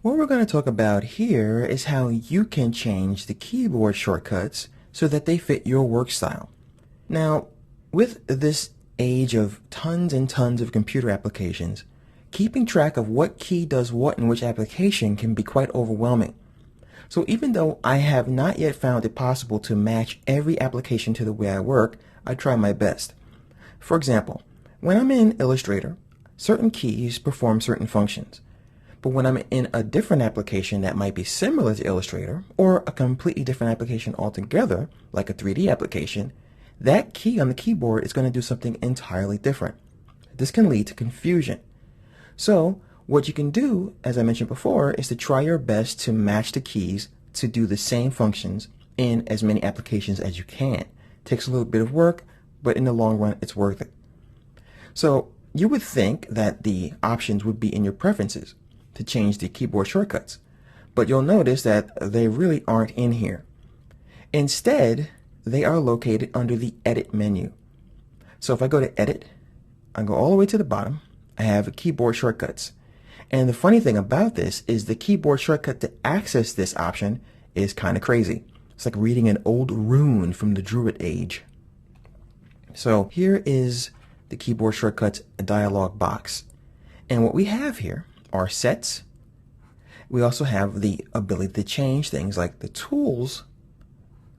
What we're going to talk about here is how you can change the keyboard shortcuts so that they fit your work style. Now, with this age of tons and tons of computer applications, keeping track of what key does what in which application can be quite overwhelming. So even though I have not yet found it possible to match every application to the way I work, I try my best. For example, when I'm in Illustrator, certain keys perform certain functions. But when I'm in a different application that might be similar to Illustrator, or a completely different application altogether, like a 3D application, that key on the keyboard is going to do something entirely different. This can lead to confusion. So, what you can do, as I mentioned before, is to try your best to match the keys to do the same functions in as many applications as you can. It takes a little bit of work, but in the long run, it's worth it. So, you would think that the options would be in your preferences to change the keyboard shortcuts, but you'll notice that they really aren't in here. Instead, they are located under the Edit menu. So if I go to Edit, I go all the way to the bottom, I have keyboard shortcuts. And the funny thing about this is the keyboard shortcut to access this option is kind of crazy. It's like reading an old rune from the Druid age. So here is the keyboard shortcuts dialog box. And what we have here are sets. We also have the ability to change things like the tools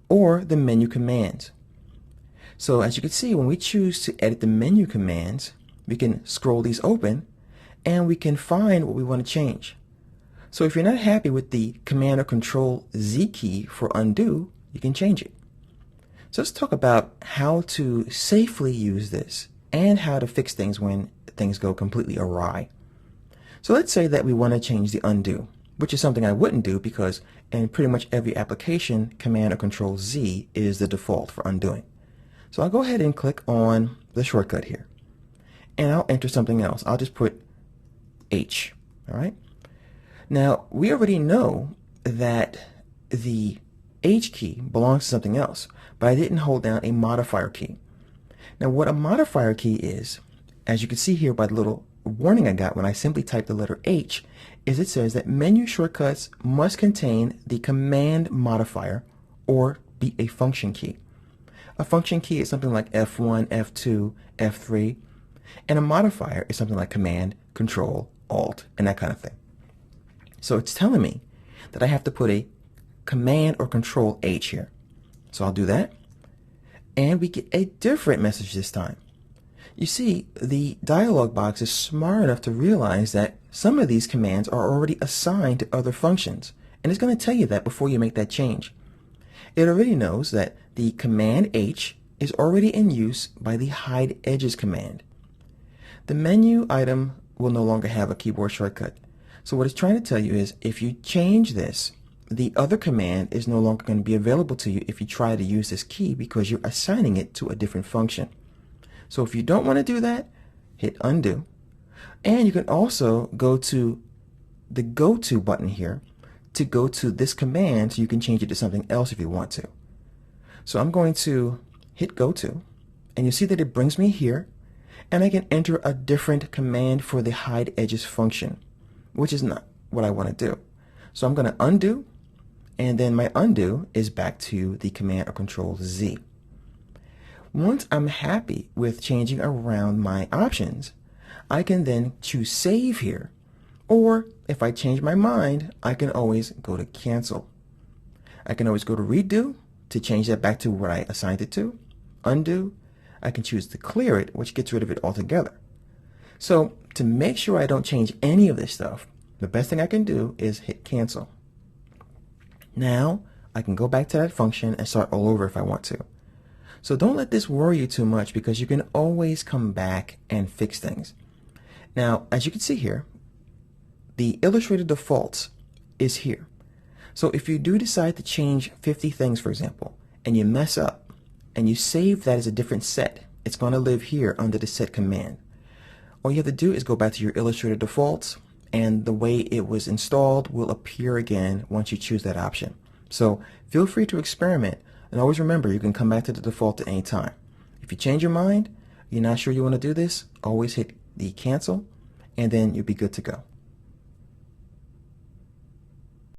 or the menu commands. So as you can see, when we choose to edit the menu commands, we can scroll these open and we can find what we want to change. So if you're not happy with the Command or Control Z key for undo, you can change it. So let's talk about how to safely use this and how to fix things when things go completely awry. So let's say that we want to change the undo, which is something I wouldn't do because in pretty much every application, Command or Control Z is the default for undoing. So I'll go ahead and click on the shortcut here. And I'll enter something else. I'll just put H. All right. Now, we already know that the H key belongs to something else, but I didn't hold down a modifier key. Now, what a modifier key is, as you can see here by the little warning I got when I simply typed the letter H, is it says that menu shortcuts must contain the command modifier or be a function key. A function key is something like F1, F2, F3, and a modifier is something like Command, Control, Alt, and that kind of thing. So it's telling me that I have to put a Command or Control H here. So I'll do that, and we get a different message this time. You see, the dialog box is smart enough to realize that some of these commands are already assigned to other functions, and it's going to tell you that before you make that change. It already knows that the Command H is already in use by the Hide Edges command. The menu item will no longer have a keyboard shortcut. So what it's trying to tell you is if you change this, the other command is no longer going to be available to you if you try to use this key because you're assigning it to a different function. So if you don't want to do that, hit undo. And you can also go to the Go To button here to go to this command so you can change it to something else if you want to. So I'm going to hit Go To, and you see that it brings me here, and I can enter a different command for the Hide Edges function, which is not what I want to do. So I'm going to undo, and then my undo is back to the Command or Control Z. Once I'm happy with changing around my options, I can then choose Save here, or if I change my mind, I can always go to Cancel. I can always go to Redo to change that back to what I assigned it to, Undo. I can choose to clear it, which gets rid of it altogether. So to make sure I don't change any of this stuff, the best thing I can do is hit Cancel. Now I can go back to that function and start all over if I want to. So don't let this worry you too much because you can always come back and fix things. Now, as you can see here, the Illustrator defaults is here. So if you do decide to change 50 things, for example, and you mess up and you save that as a different set, it's going to live here under the set command. All you have to do is go back to your Illustrator defaults, and the way it was installed will appear again once you choose that option. So feel free to experiment. And always remember, you can come back to the default at any time. If you change your mind, you're not sure you want to do this, always hit the cancel, and then you'll be good to go.